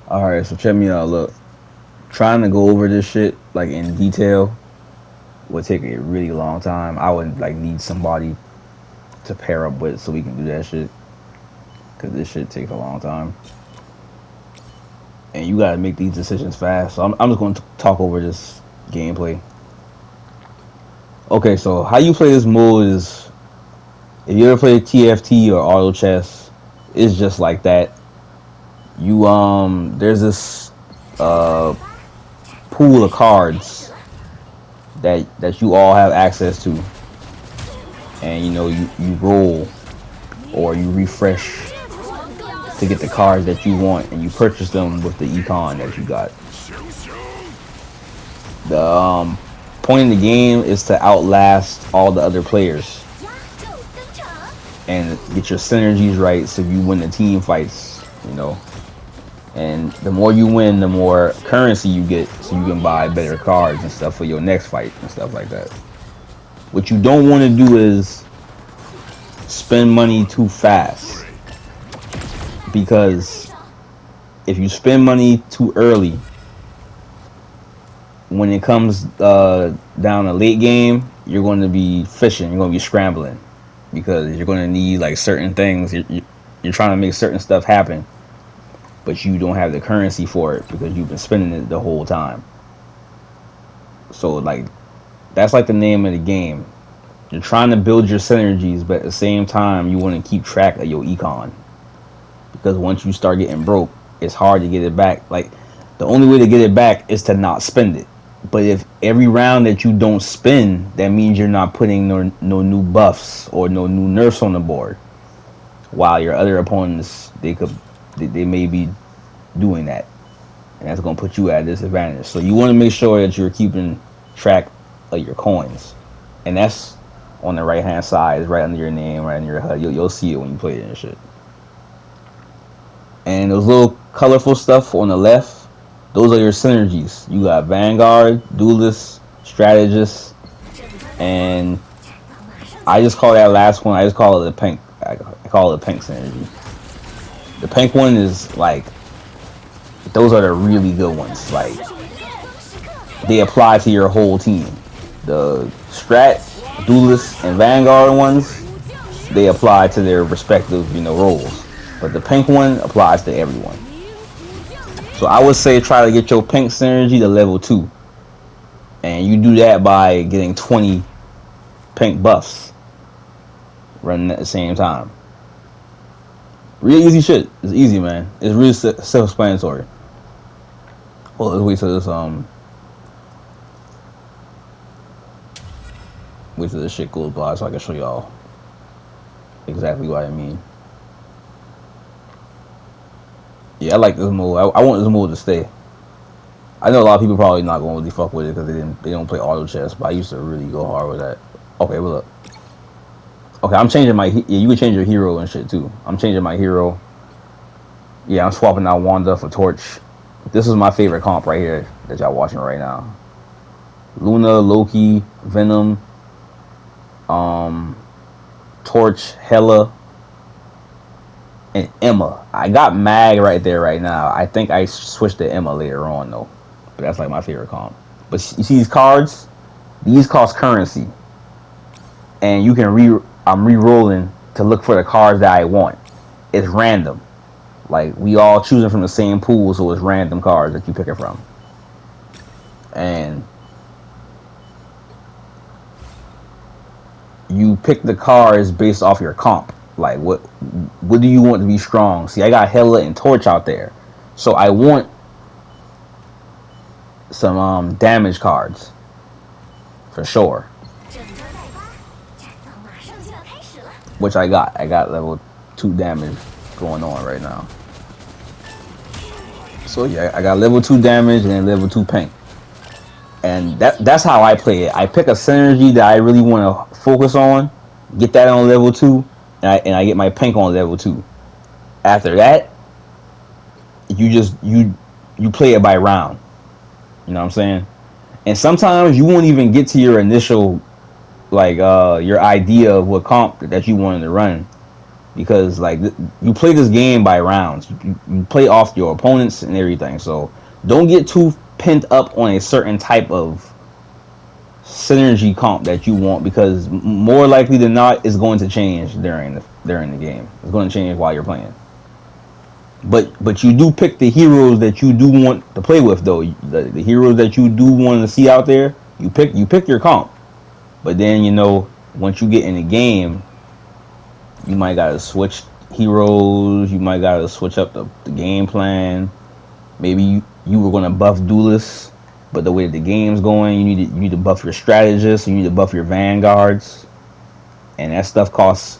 All right, so check me out. Look, trying to go over this shit like in detail would take a really long time. I would like need somebody to pair up with so we can do that shit because this shit takes a long time, and you gotta make these decisions fast. So I'm just going to talk over this gameplay. Okay, so how you play this mode is if you ever play TFT or auto chess, it's just like that. You there's this uh pool of cards that you all have access to, and you roll or you refresh to get the cards that you want, and you purchase them with the econ that you got. The point of the game is to outlast all the other players and get your synergies right so you win the team fights, and the more you win, the more currency you get, so you can buy better cards and stuff for your next fight and stuff like that. What you don't want to do is spend money too fast, because if you spend money too early, when it comes down a late game, you're going to be fishing, you're going to be scrambling, because you're going to need like certain things. You're trying to make certain stuff happen, but you don't have the currency for it because you've been spending it the whole time. So like that's like the name of the game. You're trying to build your synergies, but at the same time you want to keep track of your econ, because once you start getting broke, it's hard to get it back. Like the only way to get it back is to not spend it. But if every round that you don't spend, that means you're not putting no new buffs or no new nerfs on the board. While your other opponents, they may be doing that, and that's gonna put you at a disadvantage. So you want to make sure that you're keeping track of your coins, and that's on the right hand side. It's right under your name, right under your HUD. You'll see it when you play it and shit. And those little colorful stuff on the left, those are your synergies. You got Vanguard, Duelist, Strategist, and I just call that last one. I just call it the pink. I call it the pink synergy. The pink one is like, those are the really good ones. Like they apply to your whole team. The Strat, Duelist, and Vanguard ones, they apply to their respective roles. But the pink one applies to everyone. So I would say try to get your pink synergy to level 2. And you do that by getting 20 pink buffs running at the same time. Real easy shit. It's easy, man. It's really self-explanatory. Well, let's wait till this shit goes by so I can show y'all exactly what I mean. Yeah, I like this mode. I want this mode to stay. I know a lot of people probably not going to really fuck with it because they don't play auto chess, but I used to really go hard with that. Okay, well look. Okay, I'm changing my you can change your hero and shit too. I'm changing my hero. Yeah, I'm swapping out Wanda for Torch. This is my favorite comp right here that y'all watching right now. Luna, Loki, Venom, Torch, Hela, and Emma. I got Mag right there right now. I think I switched to Emma later on though. But that's like my favorite comp. But you see these cards? These cost currency. And you can I'm re-rolling to look for the cards that I want. It's random. Like we all choosing from the same pool, so it's random cards that you pick it from. And you pick the cards based off your comp. Like what do you want to be strong? See, I got Hela and Torch out there, so I want some damage cards for sure. Which I got. I got level 2 damage going on right now. So yeah, I got level 2 damage and level 2 pink. And that's how I play it. I pick a synergy that I really want to focus on, get that on level 2, and I get my pink on level 2. After that, you play it by round. You know what I'm saying? And sometimes you won't even get to your initial, like your idea of what comp that you wanted to run because like you play this game by rounds. You play off your opponents and everything. So don't get too pent up on a certain type of synergy comp that you want, because more likely than not it's going to change during the game. It's going to change while you're playing. But you do pick the heroes that you do want to play with though. The heroes that you do want to see out there, you pick your comp. But then once you get in the game, you might gotta switch heroes. You might gotta switch up the game plan. Maybe you were gonna buff duelists, but the way the game's going, you need to buff your strategists. You need to buff your vanguards, and that stuff costs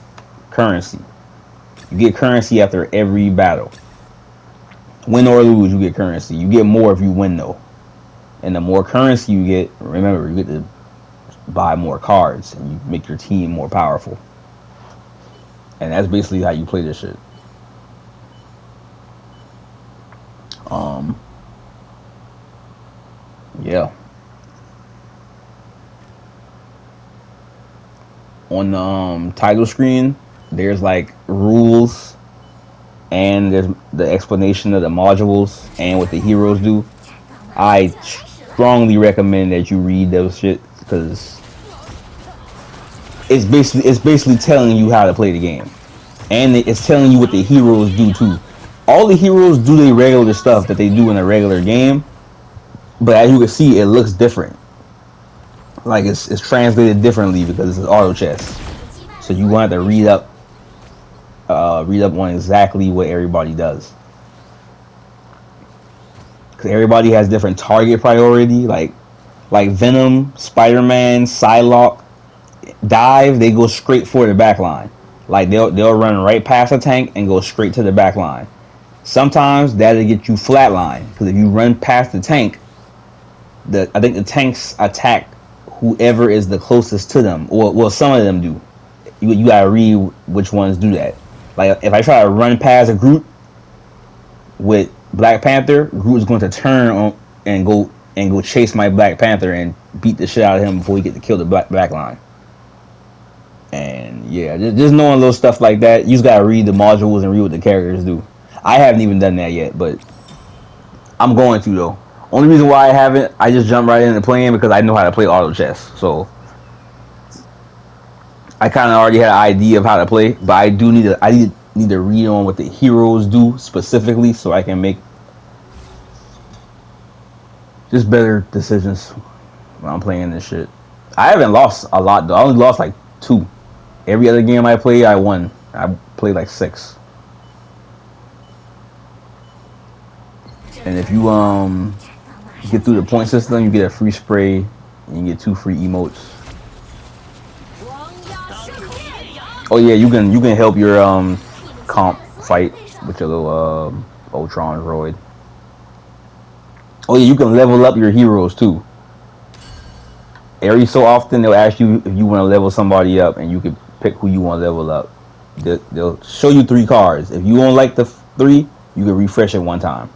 currency. You get currency after every battle. Win or lose, you get currency. You get more if you win though, and the more currency you get, remember you get to buy more cards and you make your team more powerful. And that's basically how you play this shit. Um, yeah. On the title screen, there's like rules, and there's the explanation of the modules and what the heroes do. I strongly recommend that you read those shit, because it's basically telling you how to play the game, and it's telling you what the heroes do too. All the heroes do their regular stuff that they do in a regular game, but as you can see, it looks different. Like it's translated differently because it's auto chess. So you want to read up on exactly what everybody does. Because everybody has different target priority. Like Venom, Spider-Man, Psylocke, Dive, they go straight for the back line. Like they'll run right past the tank and go straight to the back line. Sometimes that'll get you flatline, because if you run past the tank, I think the tanks attack whoever is the closest to them, or well, some of them do. You gotta read which ones do that. Like if I try to run past a Groot with Black Panther, Groot's going to turn on and go chase my Black Panther and beat the shit out of him before he get to kill the black line. And yeah, just knowing little stuff like that, you just gotta read the modules and read what the characters do. I haven't even done that yet, but I'm going to though. Only reason why I haven't, I just jumped right into playing because I know how to play auto chess. So I kind of already had an idea of how to play, but I need to read on what the heroes do specifically, so I can make just better decisions when I'm playing this shit. I haven't lost a lot though. I only lost like 2. Every other game I played, I won. I played like 6. And if you get through the point system, you get a free spray, and you get 2 free emotes. Oh yeah, you can help your comp fight with your little Ultron droid. Oh yeah, you can level up your heroes too. Every so often they'll ask you if you want to level somebody up, and you can pick who you want to level up. They'll show you 3 cards. If you don't like the 3, you can refresh it one time,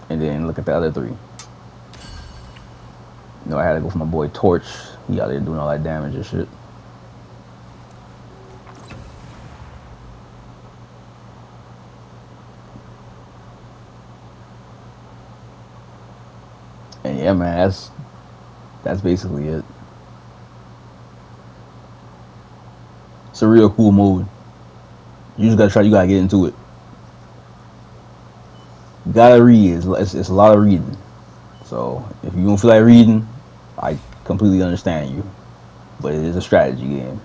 and then look at the other 3. I had to go for my boy Torch. He out there doing all that damage and shit. And yeah, man, that's basically it. It's a real cool mode. You just gotta try. You gotta get into it. You gotta read. It's a lot of reading. So if you don't feel like reading, I completely understand you. But it is a strategy game.